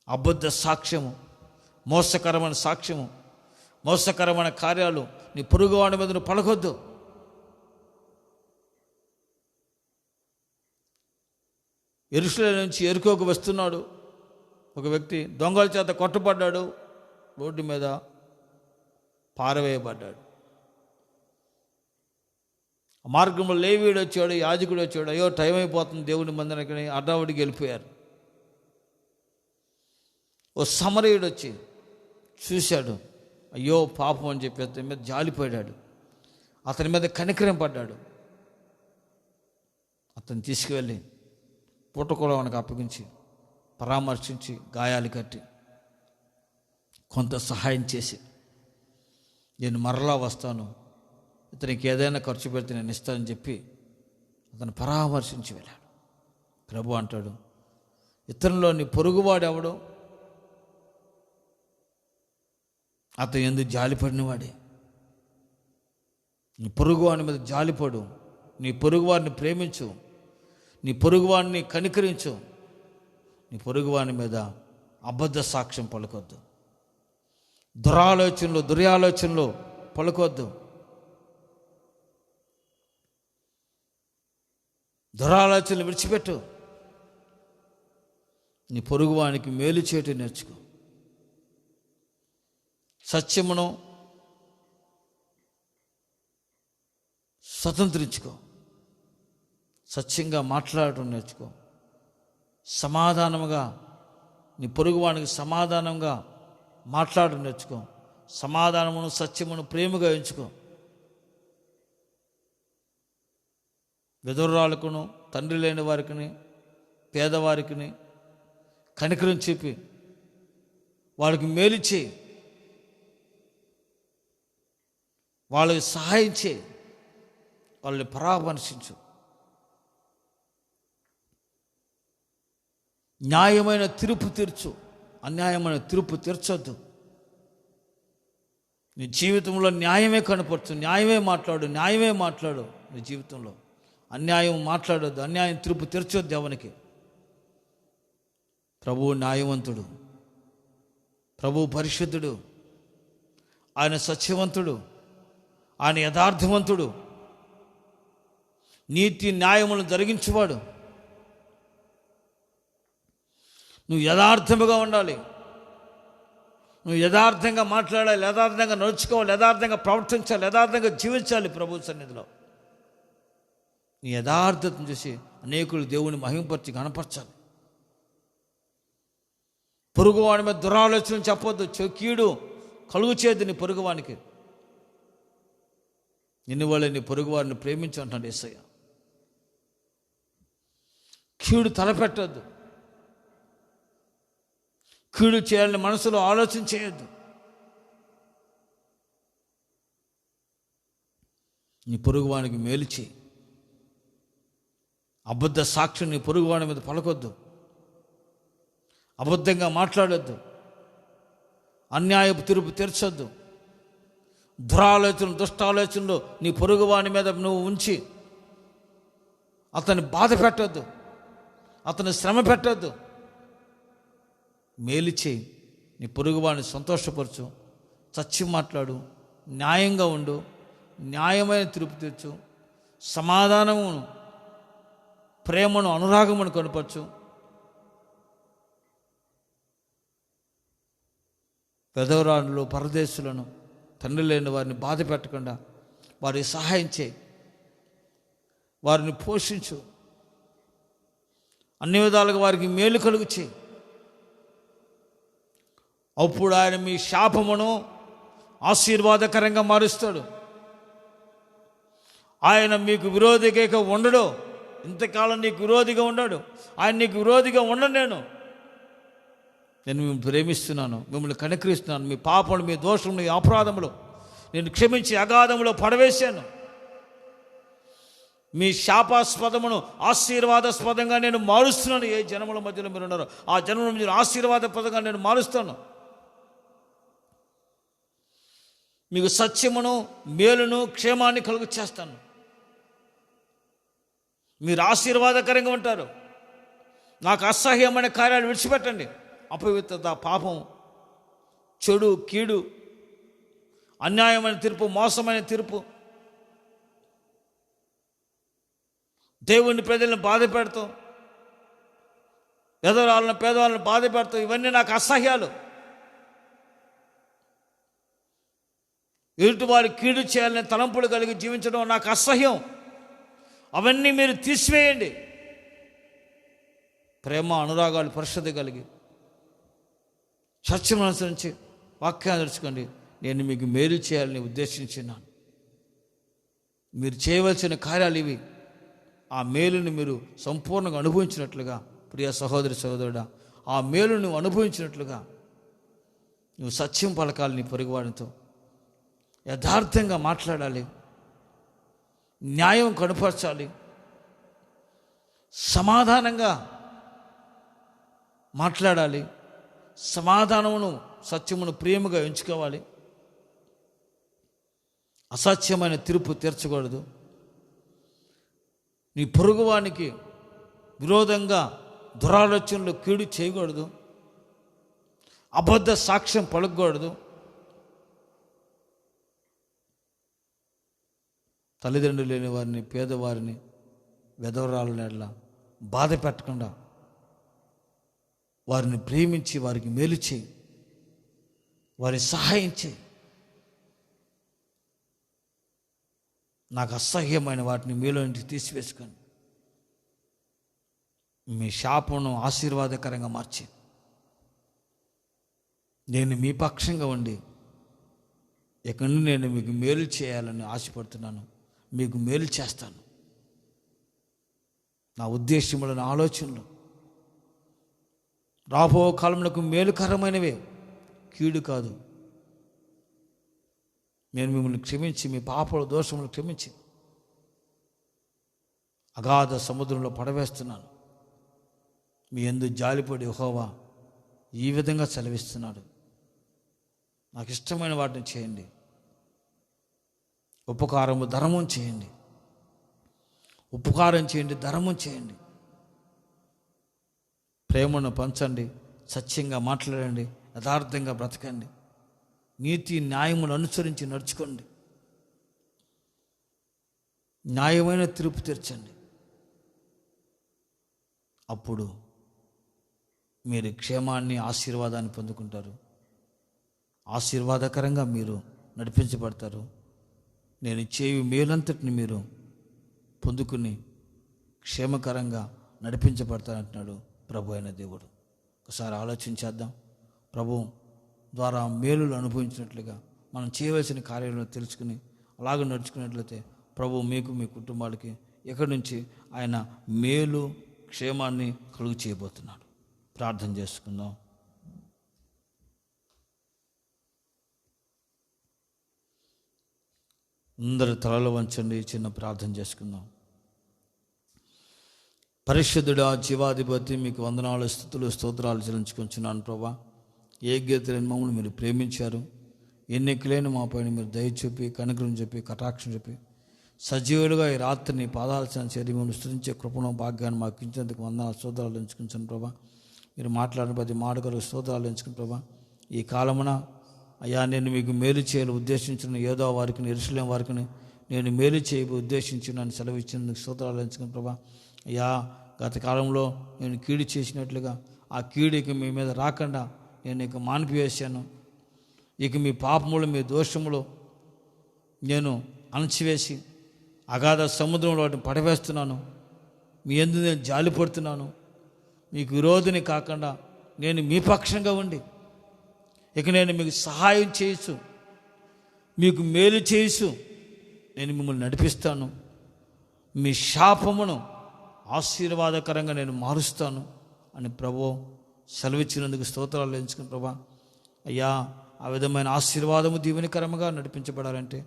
అబద్ధ సాక్ష్యము, మోసకరమైన సాక్ష్యము, మోసకరమైన కార్యాలు నీ పొరుగువాడి మీద నువ్వు పలకొద్దు. యెరూషలేము నుంచి యెరికోకు వస్తున్నాడు ఒక వ్యక్తి, దొంగల చేత కొట్టబడ్డాడు, రోడ్డు మీద పారవేయబడ్డాడు. మార్గంలో లేవీయుడు వచ్చాడు, యాజకుడు వచ్చాడు. అయ్యో టైం అయిపోతుంది దేవుని మందిరానికి, అడ్డావుడికి వెళ్ళిపోయారు. ఓ సమరయుడు వచ్చి చూశాడు, అయ్యో పాపం అని చెప్పి అతని మీద జాలిపడ్డాడు, అతని మీద కనికరం పడ్డాడు. అతను తీసుకువెళ్ళి పుట్టకులవానికి అప్పగించి పరామర్శించి గాయాలు కట్టి కొంత సహాయం చేసి, నేను మరలా వస్తాను, ఇతనికి ఏదైనా ఖర్చు పెడితే నేను ఇస్తానని చెప్పి అతను పరామర్శించి వెళ్ళాడు. ప్రభు అంటాడు, ఇతనిలో నీ పొరుగువాడు ఎవడో అతను ఎందుకు జాలిపడినవాడే. నీ పొరుగువాని మీద జాలిపడు, నీ పొరుగువారిని ప్రేమించు, నీ పొరుగువాడిని కనికరించు. నీ పొరుగువాని మీద అబద్ధ సాక్ష్యం పలుకొద్దు. దుర్యాలోచనలు పలుకొద్దు. దురాలోచనలు విడిచిపెట్టు. నీ పొరుగువానికి మేలు చేయటం నేర్చుకో. సత్యమును స్వతంత్రించుకో. సత్యంగా మాట్లాడటం నేర్చుకో. సమాధానముగా నీ పొరుగువానికి సమాధానంగా మాట్లాడటం నేర్చుకో. సమాధానమును సత్యమును ప్రేమగా ఎంచుకో. విధవరాలకును తండ్రి లేని వారికి పేదవారికి కనికరం చెప్పి వాళ్ళకి మేలు చేయి, వాళ్ళకి సహాయం చేయి, వాళ్ళని పరామర్శించు. న్యాయమైన తీర్పు తీర్చు, అన్యాయమైన తీర్పు తీర్చొద్దు. నీ జీవితంలో న్యాయమే కనపరచు, న్యాయమే మాట్లాడు. నీ జీవితంలో అన్యాయం మాట్లాడొద్దు, అన్యాయం తీర్పు తీర్చొద్దు ఎవరికి. ప్రభువు న్యాయవంతుడు, ప్రభువు పరిశుద్ధుడు, ఆయన సత్యవంతుడు, ఆయన యథార్థవంతుడు, నీతి న్యాయములను జరిగించువాడు. నువ్వు యథార్థముగా ఉండాలి, నువ్వు యథార్థంగా మాట్లాడాలి, యథార్థంగా నడుచుకోవాలి, యథార్థంగా ప్రవర్తించాలి, యథార్థంగా జీవించాలి ప్రభు సన్నిధిలో. నీ యథార్థతను చూసి అనేకులు దేవుని మహిమపరిచి గణపరచాలి. పొరుగువాడి మీద దురాలోచన చెప్పొద్దు, కీడు కలుగు చేయద్దు నీ పొరుగువానికి. నిన్ను వాళ్ళే నీ పొరుగువారిని ప్రేమించు అంటాడు యేసయ్య. కీడు తలపెట్టద్దు, కీడు చేయాలని మనసులో ఆలోచన చేయొద్దు. నీ పొరుగువానికి మేలు చేయి. అబద్ధ సాక్ష్యం నీ పొరుగువాడి మీద పలకొద్దు, అబద్ధంగా మాట్లాడొద్దు, అన్యాయపు తీర్పు తీర్చొద్దు. దురాలోచనలు దుష్టాలోచనలు నీ పొరుగువాని మీద నువ్వు ఉంచి అతన్ని బాధ పెట్టొద్దు, అతన్ని శ్రమ పెట్టొద్దు. మేలు చేయి, నీ పొరుగువాడిని సంతోషపరచు, సత్యం మాట్లాడు, న్యాయంగా ఉండు, న్యాయమైన తీర్పు తీర్చు, సమాధానమును ప్రేమను అనురాగమును కనపరచు. పెదవరాళ్ళు పరదేశులను తండ్రి లేని వారిని బాధ పెట్టకుండా వారికి సహాయం చేయి, వారిని పోషించు, అన్ని విధాలుగా వారికి మేలు కలుగు చేయి. అప్పుడు ఆయన మీ శాపమును ఆశీర్వాదకరంగా మారుస్తాడు. ఆయన మీకు విరోధిగా ఉండడు, ఇంతకాలం నీకు విరోధిగా ఉన్నాడు, ఆయన నీకు విరోధిగా ఉండను. నేను మిమ్మల్ని ప్రేమిస్తున్నాను, మిమ్మల్ని కనికరిస్తున్నాను. మీ పాపములు, మీ దోషములు, మీ అపరాధములు నేను క్షమించి అగాధములో పడవేశాను. మీ శాపాస్పదమును ఆశీర్వాదాస్పదంగా నేను మారుస్తున్నాను. ఏ జనముల మధ్యలో మీరు ఉన్నారో ఆ జనముల మధ్యలో ఆశీర్వాదపదంగా నేను మారుస్తాను. మీకు సత్యమును మేలును క్షేమాన్ని కలుగు చేస్తాను. మీరు ఆశీర్వాదకరంగా ఉంటారు. నాకు అసహ్యమైన కార్యాలు విడిచిపెట్టండి. అపవిత్రత, పాపం, చెడు, కీడు, అన్యాయమైన తీర్పు, మోసమైన తీర్పు, దేవుని ప్రజలను బాధ పెడతాం, ఎదరాలను పేదవాళ్ళని బాధ పెడతాం, ఇవన్నీ నాకు అసహ్యాలు. ఎదుటి వారి కీడు చేయాలని తలంపులు కలిగి జీవించడం నాకు అసహ్యం. అవన్నీ మీరు తీసివేయండి. ప్రేమ, అనురాగాలు, పరిశుద్ధి కలిగి సత్యం అనుసరించి వాక్యాన్ని నడుచుకోండి. నేను మీకు మేలు చేయాలని ఉద్దేశించినాను. మీరు చేయవలసిన కార్యాలు ఇవి. ఆ మేలుని మీరు సంపూర్ణంగా అనుభవించినట్లుగా, ప్రియ సహోదరి సహోదరుడా, ఆ మేలు నువ్వు అనుభవించినట్లుగా నువ్వు సత్యం పలకాలి. నీ పొరుగువాడితో యథార్థంగా మాట్లాడాలి, న్యాయం కనపరచాలి, సమాధానంగా మాట్లాడాలి, సమాధానమును సత్యమును ప్రేమగా ఎంచుకోవాలి. అసత్యమైన తీర్పు తీర్చకూడదు. నీ పొరుగువానికి విరోధంగా దురాలోచనలు కీడు చేయకూడదు. అబద్ధ సాక్ష్యం పలకకూడదు. తల్లిదండ్రులు లేని వారిని, పేదవారిని, విధవరాలని బాధ పెట్టకుండా వారిని ప్రేమించి వారికి మేలు చేయి, వారికి సహాయం చేయి. నాకు అసహ్యమైన వాటిని మీలో నుంచి తీసివేసుకొని మీ శాపమును ఆశీర్వాదకరంగా మార్చి నేను మీ పక్షంగా ఉండి ఇక్కడి నుండి నేను మీకు మేలు చేయాలని ఆశపడుతున్నాను. మీకు మేలు చేస్తాను. నా ఉద్దేశములు, నా ఆలోచనలు రాబో కాలంలో మేలుకరమైనవే, కీడు కాదు. నేను మిమ్మల్ని క్షమించి మీ పాపల దోషములు క్షమించి అగాధ సముద్రంలో పడవేస్తున్నాను. మీ యందు జాలిపడి యెహోవా ఈ విధంగా సెలవిస్తున్నాడు. నాకు ఇష్టమైన వాటిని చేయండి. ఉపకారము ధర్మం చేయండి. ఉపకారం చేయండి, ధర్మం చేయండి. ప్రేమను పంచండి, సత్యంగా మాట్లాడండి, యథార్థంగా బ్రతకండి, నీతి న్యాయమును అనుసరించి నడుచుకోండి, న్యాయమైన తీర్పు తీర్చండి. అప్పుడు మీరు క్షేమాన్ని, ఆశీర్వాదాన్ని పొందుకుంటారు. ఆశీర్వాదకరంగా మీరు నడిపించబడతారు. నేను చేయు మేలంతటిని మీరు పొందుకుని క్షేమకరంగా నడిపించబడతానంటున్నాడు ప్రభు అయిన దేవుడు. ఒకసారి ఆలోచించేద్దాం. ప్రభు ద్వారా మేలులు అనుభవించినట్లుగా మనం చేయవలసిన కార్యాలను తెలుసుకుని అలాగ నడుచుకున్నట్లయితే ప్రభు మీకు, మీ కుటుంబాలకి ఎక్కడి నుంచి ఆయన మేలు, క్షేమాన్ని కలుగు చేయబోతున్నాడు. ప్రార్థన చేసుకుందాం. అందరి తలలు వంచండి, చిన్న ప్రార్థన చేసుకుందాం. పరిశుద్ధుడా, జీవాధిపతి, మీకు వందనాలు, స్తుతులు, స్తోత్రాలు చెల్లించుకుంటున్నాను ప్రభా. ఏ గీతలేని మమ్మల్ని మీరు ప్రేమించారు. ఎన్నికలేని మా పైన మీరు దయ చూపి, కనికరం చెప్పి, కటాక్షం చెప్పి సజీవులుగా ఈ రాత్రిని పాదాల చేరి మిమ్మల్ని స్తుతించే కృపను, భాగ్యాన్ని మాకు ఇచ్చినందుకు వందనాలు, స్తోత్రాలు ఎంచుకుంటాను ప్రభా. మీరు మాట్లాడిన ప్రతి మాట కొరకు స్తోత్రాలు ఎంచుకుని ప్రభా. ఈ కాలమున అయ్యా నేను మీకు మేలు చేయాలి ఉద్దేశించిన యోధా వారికి, యెరూషలేము వారికి నేను మేలు చేయ ఉద్దేశించిన సెలవు ఇచ్చినందుకు స్తోత్రాలు ఎంచుకుని ప్రభా. అయ్యా గత కాలంలో నేను కీడు చేసినట్లుగా ఆ కీడు ఇక మీ మీద రాకుండా నేను ఇక మానిపివేశాను. ఇక మీ పాపములు, మీ దోషములు నేను అణచివేసి అగాధ సముద్రంలో వాటిని పడవేస్తున్నాను. మీ యందు నేను జాలిపడుతున్నాను. మీకు విరోధిని కాకుండా నేను మీ పక్షంగా ఉండి ఇక నేను మీకు సహాయం చేయొచ్చు, మీకు మేలు చేయొచ్చు, నేను మిమ్మల్ని నడిపిస్తాను. మీ శాపమును ఆశీర్వాదకరంగా నేను మారుస్తాను అని ప్రభు సెలవిచ్చినందుకు స్తోత్రాలు ఎంచుకుని ప్రభా. అయ్యా ఆ విధమైన ఆశీర్వాదము దీవెనకరంగా నడిపించబడాలంటే,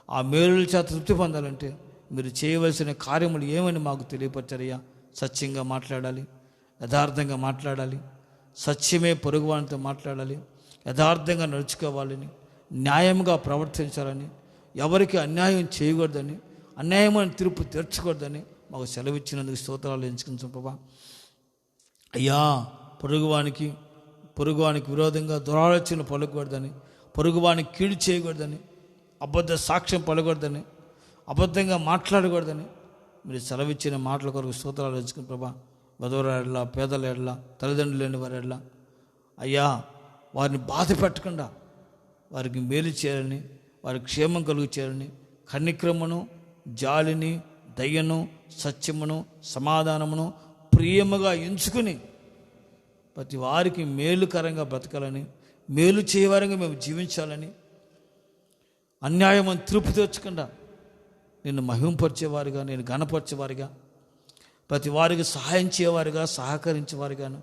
ఆ మేలుల చేత తృప్తి పొందాలంటే మీరు చేయవలసిన కార్యములు ఏమని మాకు తెలియపరచారయ్యా. సత్యంగా మాట్లాడాలి, యథార్థంగా మాట్లాడాలి, సత్యమే పొరుగువానితో మాట్లాడాలి, యథార్థంగా నడుచుకోవాలని, న్యాయంగా ప్రవర్తించాలని, ఎవరికి అన్యాయం చేయకూడదని, అన్యాయమైన తీర్పు తీర్చకూడదని మాకు సెలవిచ్చినందుకు స్తోత్రాలు ఎంచుకుంటాం ప్రభా. అయ్యా పొరుగువానికి విరోధంగా దురాలోచనలు పలకూడదని, పొరుగువానికి కీడు చేయకూడదని, అబద్ధ సాక్ష్యం పలకూడదని, అబద్ధంగా మాట్లాడకూడదని మీరు సెలవిచ్చిన మాటల కొరకు స్తోత్రాలు ఎంచుకుని ప్రభా. బదవర ఎడ్ల, పేదల ఎడ్ల, తల్లిదండ్రులు లేని వారి ఎడ్ల అయ్యా వారిని బాధ పెట్టకుండా వారికి మేలు చేయాలని, వారికి క్షేమం కలుగు చేయాలని, కనిక్రమను, జాలిని, దయను, సత్యమును, సమాధానమును ప్రియముగా ఎంచుకుని ప్రతి వారికి మేలుకరంగా బ్రతకాలని, మేలు చేయవారంగా మేము జీవించాలని, అన్యాయమని తీర్పు తెచ్చకుండా నిన్ను మహింపరిచేవారుగా, నేను ఘనపరిచేవారుగా, ప్రతి వారికి సహాయం చేయవారుగా, సహకరించేవారుగాను,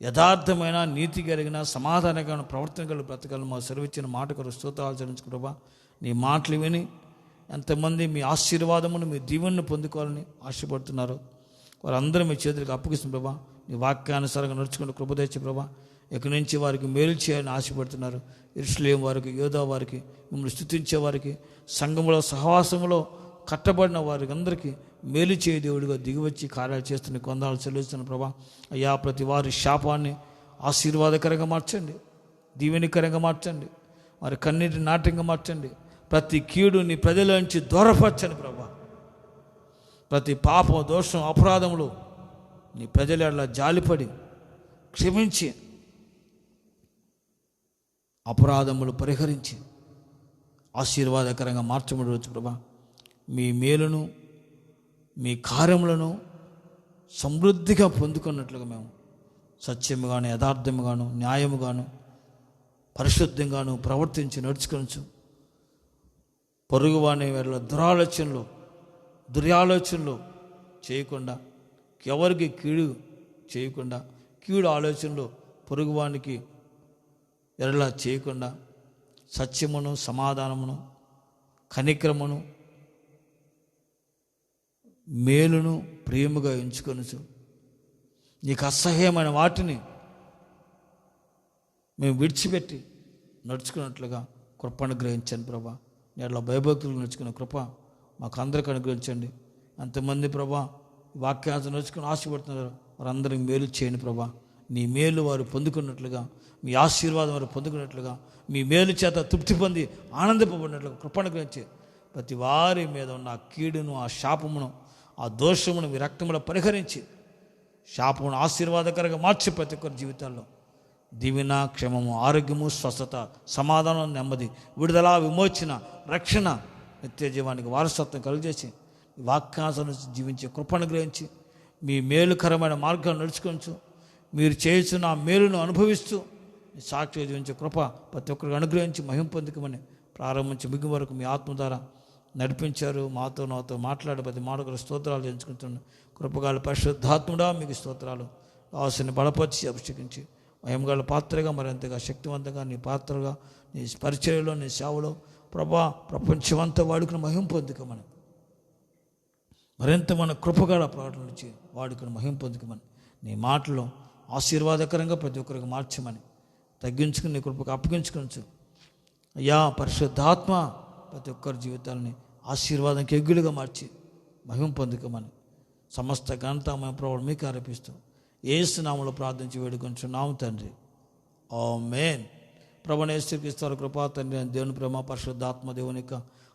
యథార్థమైన, నీతి కలిగిన, సమాధానమైన ప్రవర్తన కలిగిన బ్రతకాలను మా సెలవిచ్చిన మాట కొరకు స్తోత్రాలు చెల్లించుకు ప్రభా. నీ మాటలు విని ఎంతమంది మీ ఆశీర్వాదమును, మీ దీవెనను పొందుకోవాలని ఆశపడుతున్నారు వారందరూ మీ చేతులకు అప్పగిస్తున్న ప్రభా. నీ వాక్యానుసారంగా నడుచుకుని కృప తెచ్చి ప్రభా. ఇక్కడి నుంచి వారికి మేలు చేయాలని ఆశపడుతున్నారు. యెరూషలేము వారికి, యోధా వారికి, మిమ్మల్ని స్తుతించే వారికి, సంఘములో సహవాసములో కట్టబడిన వారికి అందరికీ మేలు చేయ దేవుడిగా దిగివచ్చి కార్యాలు చేస్తున్న కొందాలు చెల్లిస్తున్న ప్రభా. అయ్యా ప్రతి వారి శాపాన్ని ఆశీర్వాదకరంగా మార్చండి, దీవెనికరంగా మార్చండి, వారి కన్నీటి నాట్యంగా మార్చండి. ప్రతి కీడు నీ ప్రజల నుంచి దూరపరచండి ప్రభా. ప్రతి పాపం, దోషం, అపరాధములు నీ ప్రజల ఎడల జాలిపడి క్షమించి, అపరాధములు పరిహరించి ఆశీర్వాదకరంగా మార్చబడి వచ్చు ప్రభా. మీ మేలును, మీ కార్యములను సమృద్ధిగా పొందుకున్నట్లుగా మేము సత్యముగాను, యథార్థముగాను, న్యాయముగాను, పరిశుద్ధంగాను ప్రవర్తించి నడుచుకొనచ్చు. పొరుగువాని వేళ దుర్యాలోచనలు చేయకుండా, ఎవరికి కీడు చేయకుండా, కీడు ఆలోచనలు పొరుగువానికి ఎరలా చేయకుండా, సత్యమును, సమాధానమును, కనిక్రమును, మేలును ప్రియముగా ఎంచుకొనచ్చు. నీకు అసహ్యమైన వాటిని మేము విడిచిపెట్టి నడుచుకున్నట్లుగా కృప అనుగ్రహించండి ప్రభా. నేళ్ళ భయభక్తులు నడుచుకున్న కృప మాకు అందరికీ అనుగ్రహించండి. అంతమంది ప్రభా వాక్యాన్ని నడుచుకుని ఆశపడుతున్నారు, వారందరికీ మేలు చేయండి ప్రభా. నీ మేలు వారు పొందుకున్నట్లుగా, మీ ఆశీర్వాదం వారు పొందుకున్నట్లుగా, మీ మేలు చేత తృప్తి పొంది ఆనందింపబడినట్లుగా కృప అనుగ్రహించి ప్రతి వారి మీద ఉన్న ఆ కీడును, ఆ శాపమును, ఆ దోషమును మీ రక్తములో పరిహరించి శాపమును ఆశీర్వాదకరంగా మార్చి ప్రతి ఒక్కరి జీవితాల్లో దీవెన, క్షేమము, ఆరోగ్యము, స్వస్థత, సమాధానం, నెమ్మది, విడుదల, విమోచన, రక్షణ, నిత్య జీవానికి వారసత్వం కలుగజేసి వాక్యాలను జీవించే కృపను గ్రహించి మీ మేలుకరమైన మార్గాన్ని నడుచుకోవచ్చు. మీరు చేస్తున్న ఆ మేలును అనుభవిస్తూ సాక్షి జీవించే కృప ప్రతి ఒక్కరికి అనుగ్రహించి మహిమ పొందుకమని ప్రారంభించి మిగి వరకు మీ ఆత్మ ద్వారా నడిపించారు. నాతో మాట్లాడే ప్రతి మాటకు స్తోత్రాలు చేయించుకుంటున్నాను. కృపగాల పరిశుద్ధాత్ముడా మీకు స్తోత్రాలు. ఆశని బలపరిచి అభిషేకించి మహిమగల పాత్రగా, మరింతగా శక్తివంతంగా నీ పాత్రగా, నీ పరిచర్యలో, నీ సేవలో ప్రభా ప్రపంచమంతా వాడుకుని మహిమ పొందుకమని, మరింత మన కృపగాల ప్రకటన నుంచి వాడుకుని మహిమ పొందుకమని, నీ మాటలో ఆశీర్వాదకరంగా ప్రతి ఒక్కరికి మార్చమని తగ్గించుకుని నీ కృపకు అప్పగించుకోవచ్చు. అయ్యా పరిశుద్ధాత్మ ప్రతి ఒక్కరి జీవితాలని ఆశీర్వాదానికి ఎగ్గులుగా మార్చి మహిమ పొందుకమని సమస్త ఘనత మన ప్రభువు మీకు ఆరోపిస్తూ యేసు నామములో ప్రార్థించి వేడుకొంచున్నాము తండ్రి. ఆమేన్. ప్రభువైన యేసుక్రీస్తు వారి కృపా, తండ్రి అయిన దేవుని ప్రేమ, పరిశుద్ధాత్మ దేవుని యొక్క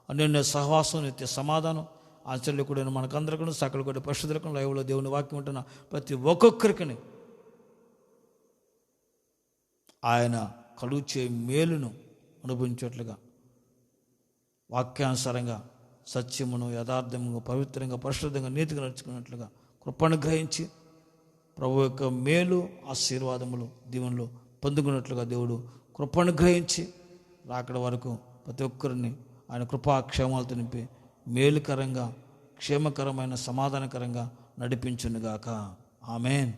అన్యోన్య సహవాసం, నిత్య సమాధానం ఆశ్చర్యకుడైన మనకందరికీ, సకల కొద్ది పరిశుద్ధులకు, లైవ్లో దేవుని వాక్యం ఉంటున్న ప్రతి ఒక్కొక్కరికి ఆయన కలుచే మేలును అనుభవించేట్లుగా వాక్యానుసారంగా సత్యమును, యథార్థముగా, పవిత్రంగా, పరిశుద్ధంగా, నీతిగా నడుచుకున్నట్లుగా కృపను గ్రహించి ప్రభు యొక్క మేలు, ఆశీర్వాదములు, దీవెనలు పొందుకున్నట్లుగా దేవుడు కృపను గ్రహించి రాకడ వరకు ప్రతి ఒక్కరిని ఆయన కృపాక్షేమాలతో నింపి మేలుకరంగా, క్షేమకరమైన, సమాధానకరంగా నడిపించునుగాక. ఆమేన్.